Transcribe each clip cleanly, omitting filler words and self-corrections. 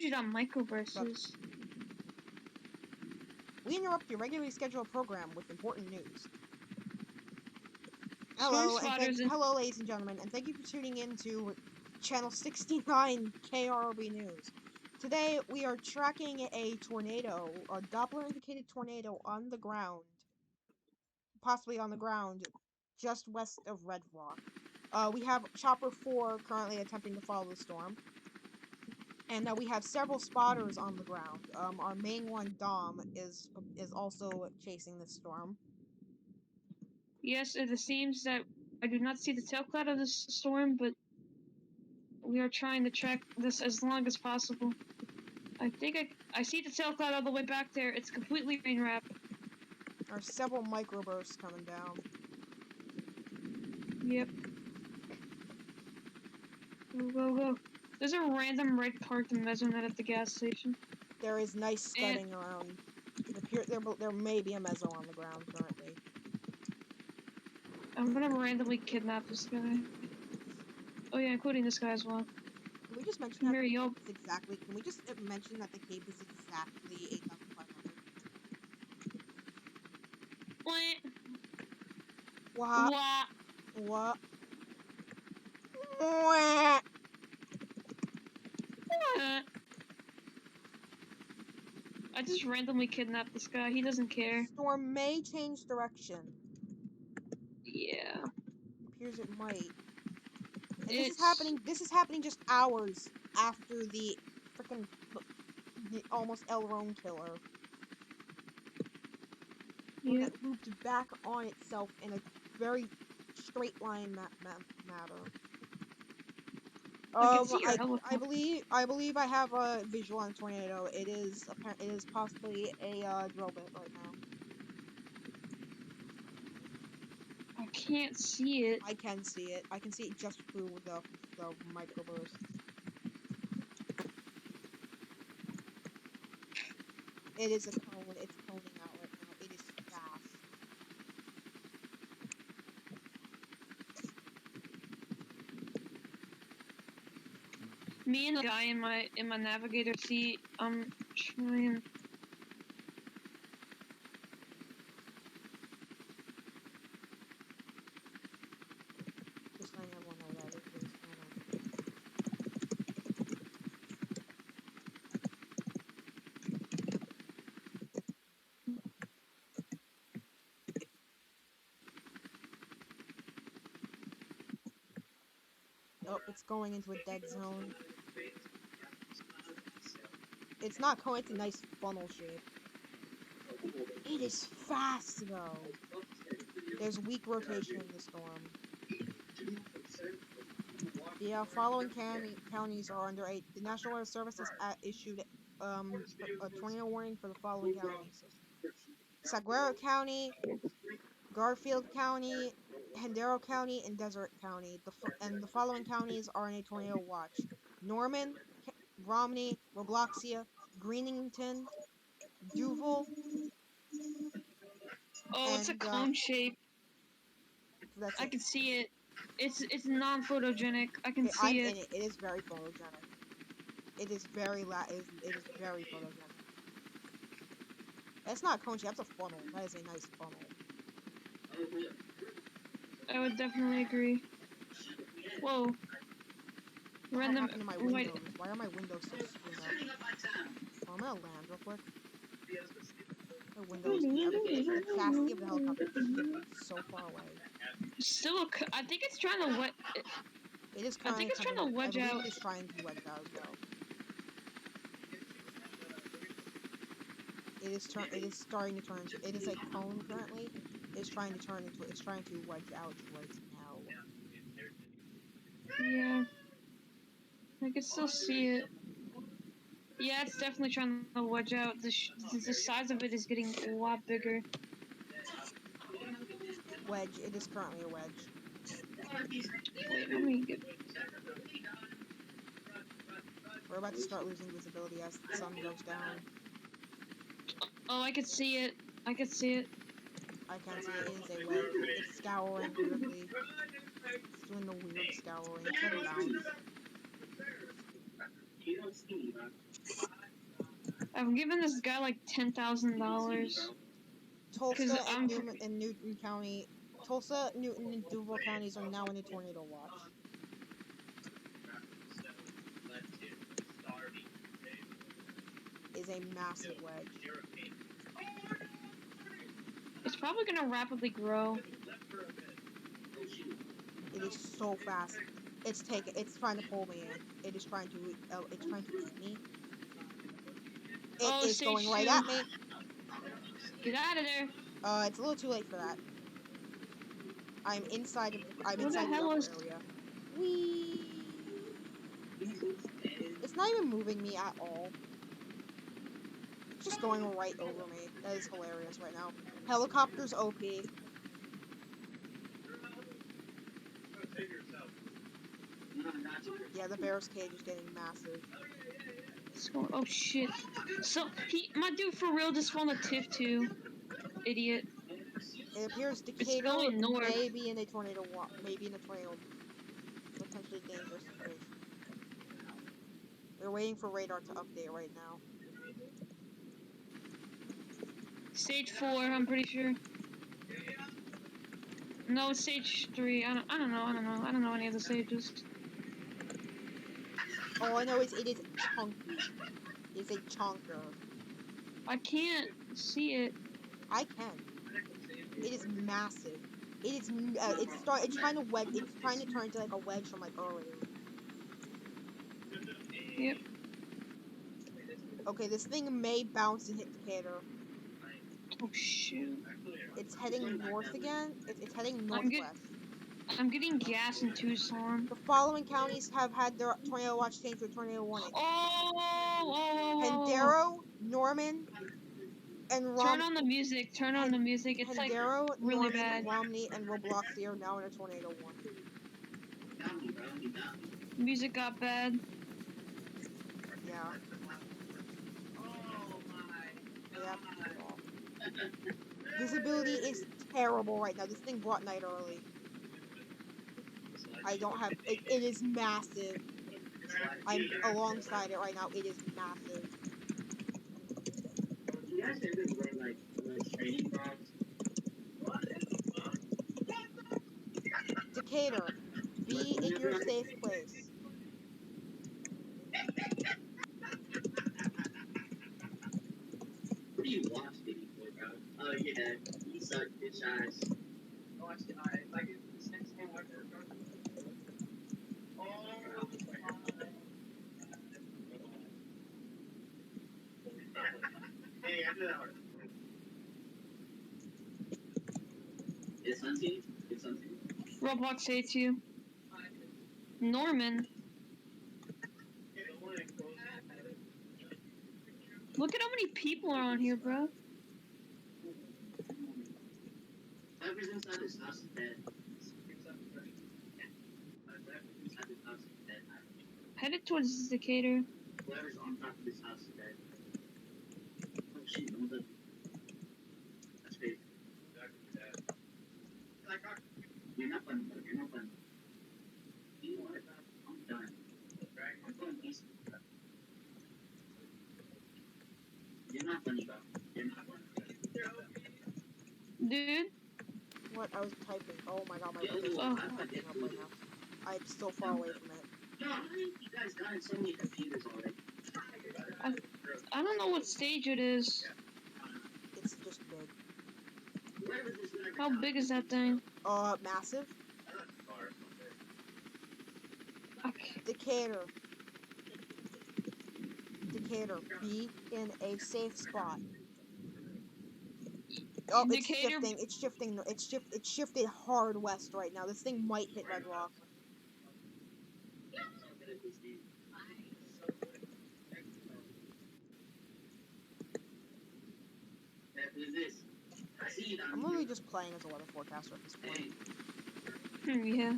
You got But microbursts. we interrupt your regularly scheduled program with important news. Storm spotters and Hello, ladies and gentlemen, and thank you for tuning in to channel 69 KRB News. Today we are tracking a tornado, a Doppler-indicated tornado on the ground, possibly on the ground, just west of Red Rock. We have Chopper 4 currently attempting to follow the storm. And we have several spotters on the ground. Our main one, Dom, is also chasing this storm. yes, it seems that I do not see the tail cloud of this storm, but we are trying to track this as long as possible. I think I see the tail cloud all the way back there. It's completely rain wrapped. There are several microbursts coming down. Yep. Go. There's a random red parked Mesonet at the gas station. There is nice scudding around. There may be a mezzo on the ground currently. I'm gonna randomly kidnap this guy. Oh yeah, including this guy as well. Can we just mention Come that here, yo. it's exactly? Can we just mention that the cave is exactly 8,500? What? What? What? What? I just randomly kidnapped this guy. He doesn't care. Storm may change direction. Yeah. Appears it might. And It's this is happening just hours after the freaking almost Elrond killer. yeah. That looped back on itself in a very straight line matter. I can see your helicopter. I believe I have a visual on a tornado. It is possibly a drill bit right now. I can't see it. I can see it. I can see it just through the microbursts. It is a cone. It's coning out right now. It is fast. Me and the guy in my navigator seat. I'm trying. Just letting everyone know that it is Oh, it's going into a dead zone. It's not going. It's a nice funnel shape. It is fast though. There's weak rotation in the storm. The following counties are under a. The National Weather Service has issued a tornado warning for the following counties: Saguaro County, Garfield County, Hondero County, and Desert County. And the following counties are in a tornado watch: Norman, Romney, Robloxia, Greenington, Duval, Oh, it's a and cone shape. that's I it. can see it. It's non-photogenic. I can I'm see it. in it. It is very photogenic. It is very it is very photogenic. That's not a cone shape. That's a funnel. That is a nice funnel. I would definitely agree. Whoa. What Random. happened to my Wait. windows? Why are my windows so screwed up? Oh, I'm gonna land real quick. The windows, the chassis of the helicopter is shifting so far away. Still, I think it's trying to wet. It is I currently think it's trying attempting. to I wedge believe out. it is trying to wedge out as well. It is starting to turn. It is a cone currently. It's trying to turn into. It's trying to wedge out right now. Yeah. I can still see it. Yeah, it's definitely trying to wedge out. The size of it is getting a lot bigger. Wedge. It is currently a wedge. Wait, let me get. We're about to start losing visibility as the sun goes down. Oh, I can see it. I can see it. I can see it is a wedge. It's scouring weirdly. It's doing the weird scouring. It's like a bounce. I'm giving this guy like $10,000. Tulsa I'm and Newton County, Tulsa, Newton, and Duval counties are now in a tornado watch. Is a massive wedge. It's probably gonna rapidly grow. It is so fast. It's trying to pull me in. It's trying to eat me. It is Stage going right 2. at me. Get out of there. It's a little too late for that. I'm inside the What the upper hell is... area. Whee! It's not even moving me at all. It's just going right over me. That is hilarious right now. Helicopter's OP. Yeah, the bear's cage is getting massive. Oh shit. So, my dude for real just found a TIF too. Idiot. It appears It's Decatur going north. may be in a tornado, potentially dangerous situation. We're waiting for radar to update right now. Stage 4, I'm pretty sure. No, it's stage 3. I don't know any of the stages. All I know is it is chunky. It's a chunker. I can't see it. I can. It is massive. It is. It's trying to wedge. It's trying to turn into like a wedge from like earlier. Yep. Okay, this thing may bounce and hit Decatur. Oh shoot. It's heading north again. It's heading northwest. I'm getting gas in Tucson. The following counties have had their tornado watch changed to a tornado warning. Pendero, Norman, and Turn on the music. Turn on the music. It's Pendero, like really Norman, bad. Romney, and Robloxy are now in a tornado warning. Music got bad. Yeah. Yeah. Visibility is terrible right now. This thing brought night early. I don't have it. It is massive. I'm alongside it right now. It is massive. Decatur, be in your safe place. What do you watch TV for, bro? Oh yeah, you suck, bitch eyes. Hey, I do that hard. It's hunting. It's hunting. Roblox hates you. Norman. Look at how many people are on here, bro. Whoever's inside this house is dead. Headed towards Decatur. Whoever's on top of this house is dead. Oh shit, no one's up. That's crazy. You're not funny, bro. You're not funny. You know what? I'm done. I'm going east. You're not funny, bro. You're not funny. Dude. What? I was typing. Oh my god, my Yeah, brother's well, typing up right now. I'm still far away from it. No, how many of you guys got so many computers already? I don't know what stage it is. It's just big. How big is that thing? Massive. Okay. Decatur. Decatur, be in a safe spot. Oh, it's Decatur. shifting. It's shifting. It's shifted hard west right now. This thing might hit Red Rock. I'm literally just playing as a weather forecaster at this point. Yeah.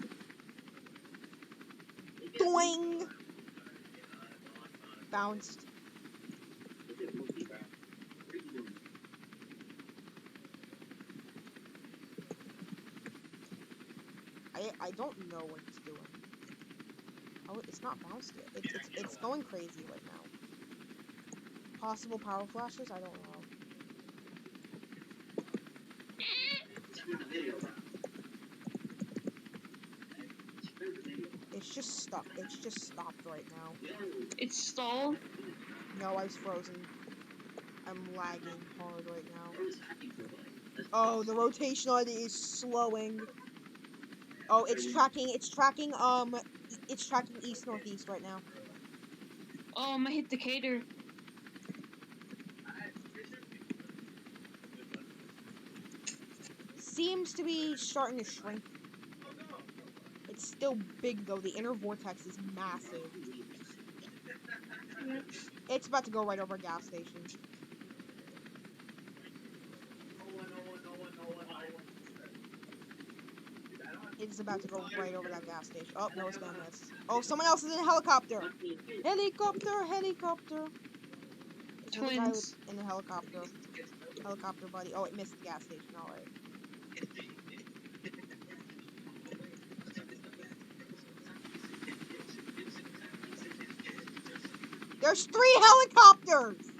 Doing. Bounced. I don't know what it's doing. Oh, it's not bounced yet. It's going crazy right now. Possible power flashes? I don't know. Turn the video off. Turn the video off. It's just stuck. It's just stopped right now. It's stalled. No, I was frozen. I'm lagging hard right now. Where was hacking for like? Oh, the rotation on it is slowing. Oh, it's tracking east northeast right now. Oh, I'm gonna hit Decatur. Seems to be starting to shrink. It's still big though. The inner vortex is massive. Yep. It's about to go right over a gas station. It's about to go right over that gas station. Oh, no, it's gonna miss. Oh, someone else is in a helicopter! Helicopter! Helicopter! There's another guy Twins. in the helicopter. Helicopter buddy. Oh, it missed the gas station. Alright. There's 3 helicopters!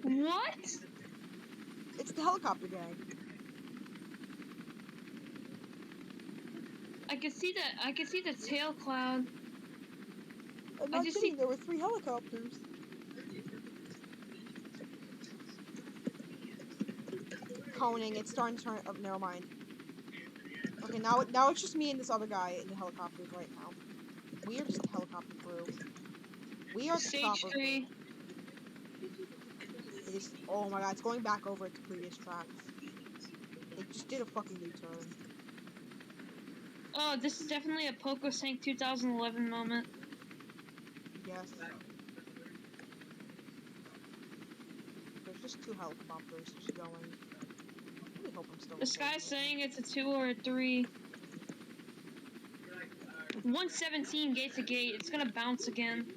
What? It's the helicopter gang. I can see that. I can see the tail cloud. I'm I not just kidding, see- there were 3 helicopters. Coning, it's starting to turn. Oh, never mind. Okay, now it's just me and this other guy in the helicopters right now. We are just the helicopter crew. We are the Stage chopper crew. 3. It is. Oh my god, it's going back over its previous tracks. It just did a fucking U-turn. Oh, this is definitely a Poco Sync 2011 moment. Yes. There's just 2 helicopters just going. I really hope I'm still. This recording guy's it. saying it's a 2 or a 3. 117 gate to gate. It's gonna bounce again.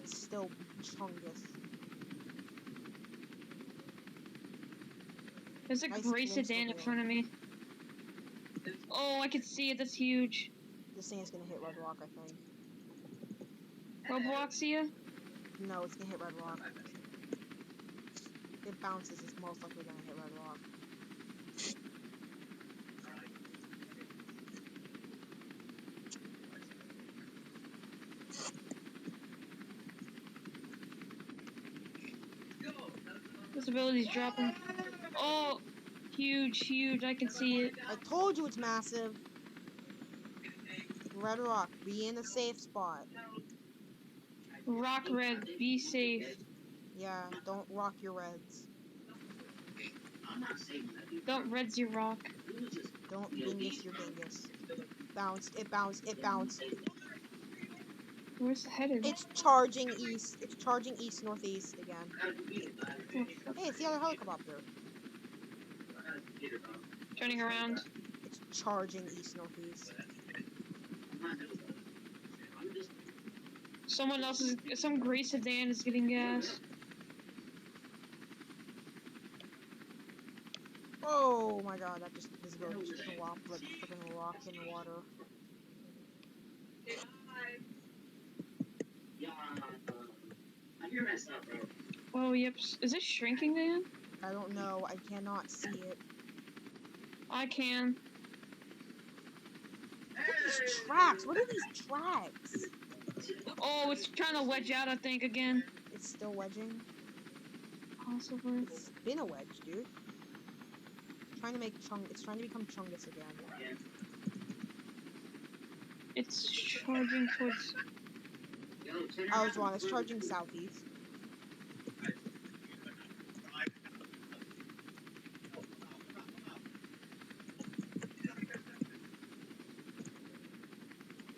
It's still chungus. There's a Nice gray glimpse sedan in over front of me. Oh, I can see it. That's huge. This thing is gonna hit Red Rock, I think. Roblox here. No, it's gonna hit Red Rock. If it bounces, it's most likely gonna hit Red Rock. Visibility's dropping. Oh, huge, huge. I can see it. I told you it's massive. Red Rock, be in a safe spot. Rock red. Be safe. Yeah, don't rock your reds. I'm not saying that. Don't reds your rock. Don't dingus your dingus. Bounced, it bounced, it bounced. Where's the header? It's charging east. It's charging east northeast again. Oh, Hey, it's the other helicopter. turning around. It's charging east northeast. Some gray sedan is getting gas. Oh my god, that just visibility just dropped like a freaking rock in the water. You're messed up, bro. Oh, yep. Is it shrinking, Dan? I don't know, I cannot see it. I can. Look at these tracks! What are these tracks? Oh, it's trying to wedge out, I think, again. It's still wedging. Possibly. It's been a wedge, dude. It's trying to become chungus again. It's charging towards... I was wrong, it's charging southeast.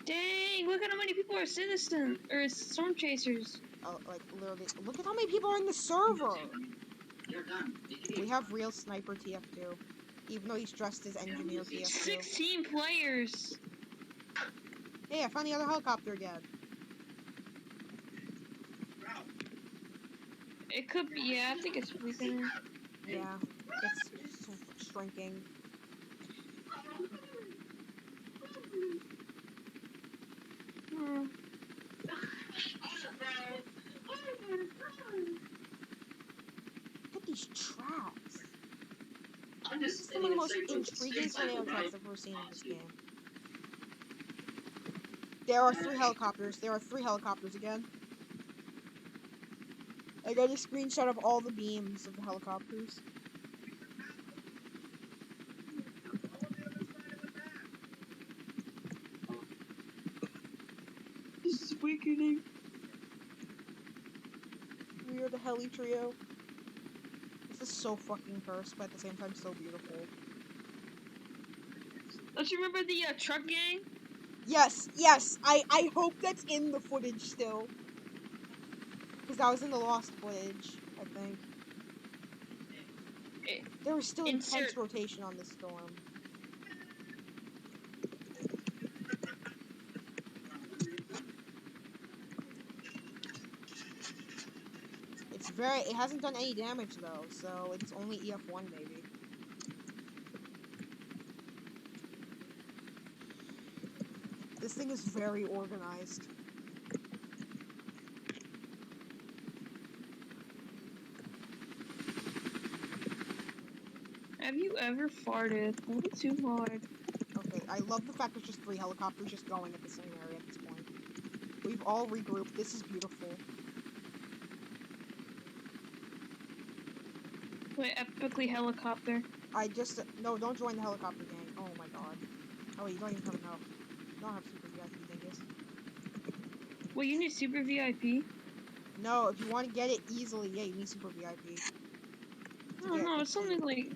Dang, look at how many people are citizen or storm chasers. Oh, like, literally, look at how many people are in the server! We have real sniper TF2. Even though he's dressed as engineer TF2. 16 players. Hey, I found the other helicopter again. It could be, yeah, I think it's weakening. Yeah, it's shrinking. some of the most intriguing tornado tracks I've ever seen in this game. There are 3 helicopters. There are 3 helicopters again. I got a screenshot of all the beams of the helicopters. This is weakening. We are the heli trio. This is so fucking cursed, but at the same time so beautiful. Don't you remember the truck gang? Yes, yes. I hope that's in the footage still. Because that was in the lost footage, I think. There was still intense rotation on this storm. It hasn't done any damage though, so it's only EF1 maybe. This thing is very organized. Have you ever farted? A little too hard. Okay, I love the fact there's just 3 helicopters just going at the same area at this point. We've all regrouped. This is beautiful. Wait, epically helicopter. No, don't join the helicopter gang. Oh my god. Oh, you don't even have enough. You don't have super VIP dingus. Wait, you need super VIP? No, if you want to get it easily, yeah, you need super VIP. Oh no, it's only like...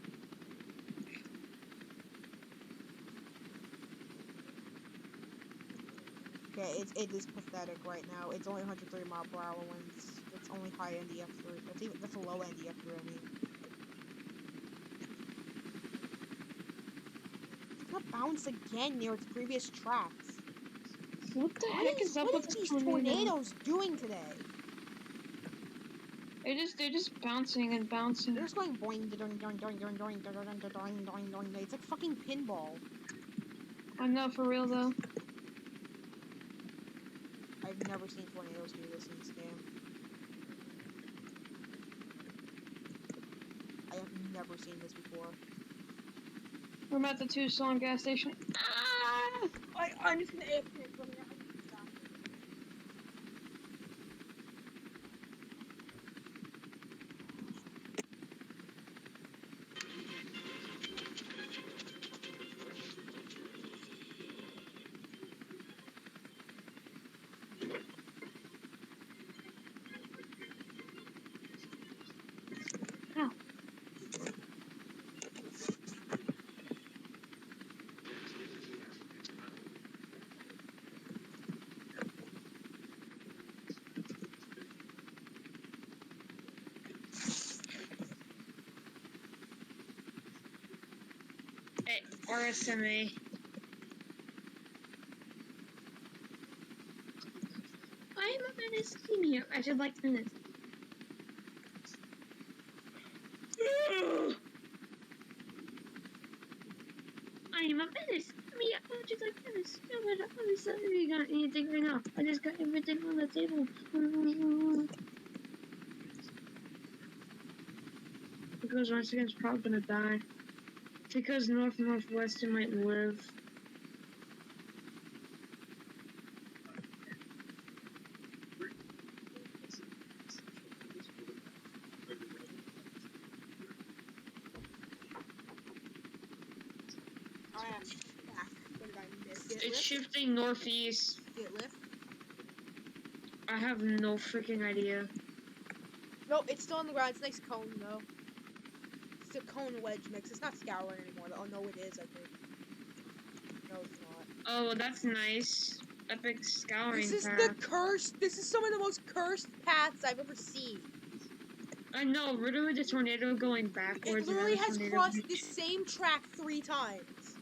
Okay, it is pathetic right now. It's only 130 mile per hour winds. It's only high end EF3. That's a low end EF3, I mean. It's gonna bounce again near its previous tracks. What the heck is up with this these tornado? tornadoes doing today? They're just bouncing and bouncing. They're just going boing, doing, doing, doing, doing, doing, doing, doing, doing, doing. It's like fucking pinball. I know, for real though. I've never seen tornadoes do this in this game. I have never seen this before. We're at the Tucson gas station. Ah! I'm just gonna AFK from here. Hey, RSMA. I am a menace. Team here. I should like menace. I am a menace. Me, I just like menace. No, but I'm you got anything right now. I just got everything on the table. Because once again, it's probably gonna die. Because northwestern might live. I am back. What did I miss? It's shifting northeast. Did it lift? I have no freaking idea. Nope, it's still on the ground. It's a nice cone, though. It's a cone wedge mix. It's not scouring anymore. Oh, no, it is, I think. No, it's not. Oh, that's nice. Epic scouring This is path. the cursed. This is some of the most cursed paths I've ever seen. I know, literally the tornado going backwards. It literally has crossed the same track 3 times.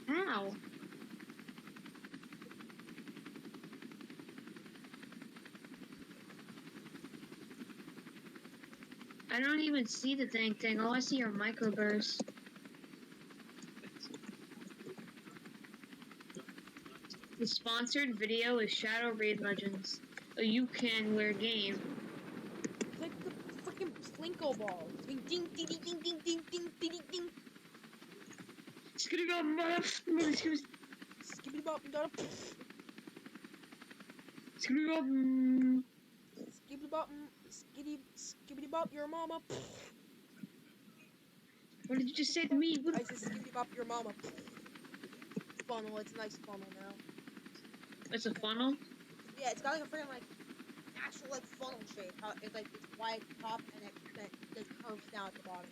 How? I don't even see the dang thing. All I see are microbursts. The sponsored video is Shadow Raid Legends, a UCAN game. It's like the freaking Plinko ball. Ding, ding, ding, ding, ding, ding, ding, ding, ding, ding. Skibbity bop, skibbity Skibbity bop, gotta. bop. Skibbity bop, skibbity bop, your mama. What did you just say to me? I said skibbity bop, your mama. Funnel, it's a nice funnel now. It's a funnel? Yeah, it's got like a freaking like actual like funnel shape. How it's like it's wide at the top and it curves down at the bottom.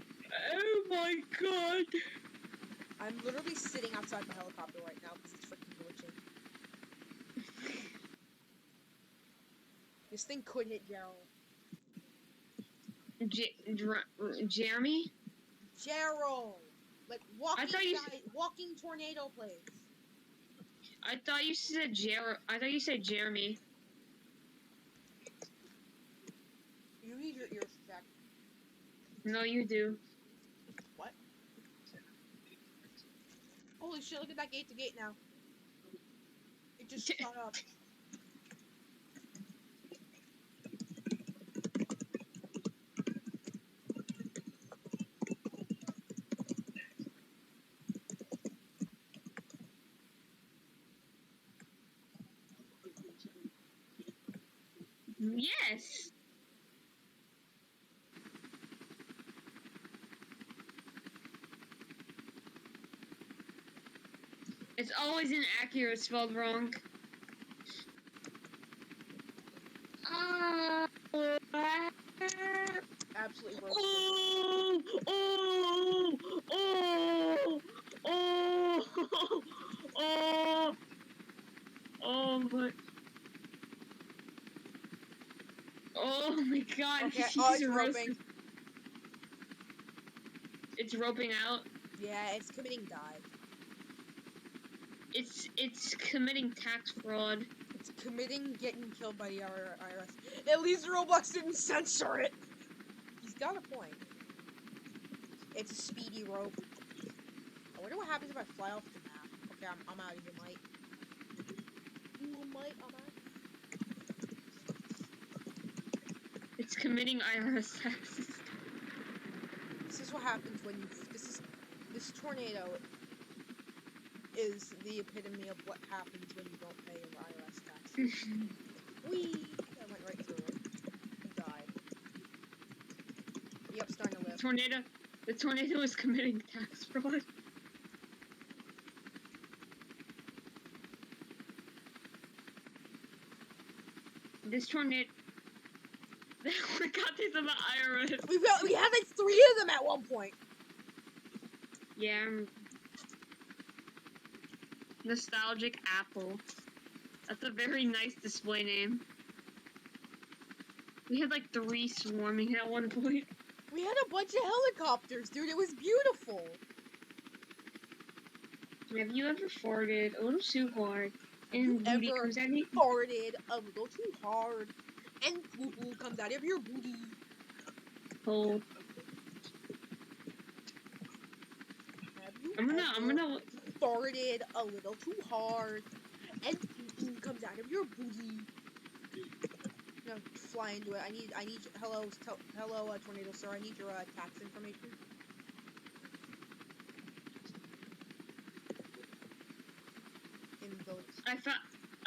Oh my god! I'm literally sitting outside my helicopter right now because it's freaking glitching. This thing could hit Gerald. Jeremy? Gerald! Like walking tornado plates. I thought you said Jeremy. You need your ears checked. No, you do. What? Holy shit, look at that gate to gate now. It just shut up. Yes! It's always inaccurate, spelled wrong. Absolutely broken. Oh my god. Okay, He's it's roping. roasted. It's roping out. Yeah, it's committing dive. It's committing tax fraud. It's committing getting killed by the IRS. At least Roblox didn't censor it. He's got a point. It's a speedy rope. I wonder what happens if I fly off the map. Okay, I'm out of here, Mike. I'm out. It's committing IRS taxes. This is what happens when you. This tornado is the epitome of what happens when you don't pay your IRS taxes. Whee! I went right through it. And died. Yep, starting to live. The tornado is committing tax fraud. This tornado. We got these on the IRS. We had like 3 of them at one point. Yeah. Nostalgic Apple. That's a very nice display name. We had like 3 swarming at one point. We had a bunch of helicopters, dude. It was beautiful. Have you ever farted a little too hard and booty comes out of you? Farted a little too hard and poo-poo comes out of your booty? Oh. Have you I'm gonna farted a little too hard and poo-poo comes out of your booty? No, fly into it. I need. Hello, tornado sir. I need your tax information.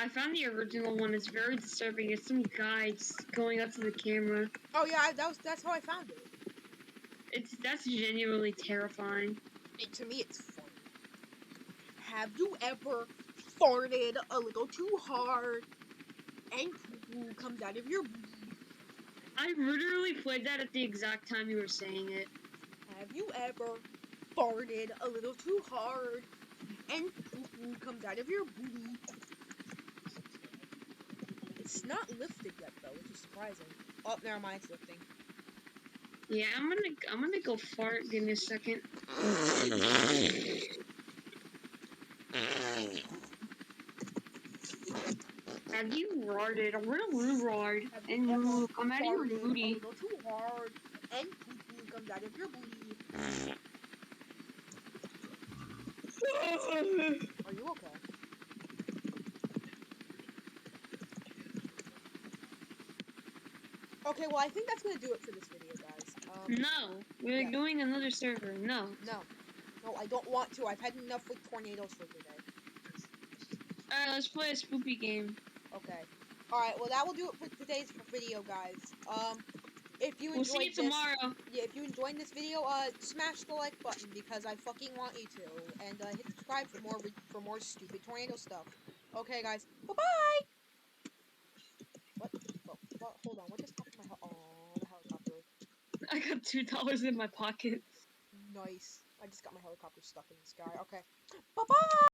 I found the original one. It's very disturbing. It's some guy just going up to the camera. Oh yeah, that's how I found it. That's genuinely terrifying. To me, it's funny. Have you ever farted a little too hard and poo-poo comes out of your booty? I literally played that at the exact time you were saying it. Have you ever farted a little too hard and poo-poo comes out of your booty? It's not lifted yet though, which is surprising. Oh, never mind, it's lifting. Yeah, I'm gonna go fart. Give me a second. Have you roared? I'm gonna roar and you come out of your booty. A little too hard and poo-poo comes out of your booty. Are you okay? Okay, well, I think that's gonna do it for this video, guys. No, we're doing another server. No. No. No, I don't want to. I've had enough with tornadoes for today. Alright, let's play a spoopy game. Okay. Alright, well that will do it for today's video, guys. If you We'll see you enjoyed this, tomorrow. yeah, if you enjoyed this video, smash the like button because I fucking want you to, and hit subscribe for more stupid tornado stuff. Okay, guys, bye bye. What? What? Hold on. What just happened to my the helicopter? I got $2 in my pocket. Nice. I just got my helicopter stuck in the sky. Okay. Bye bye.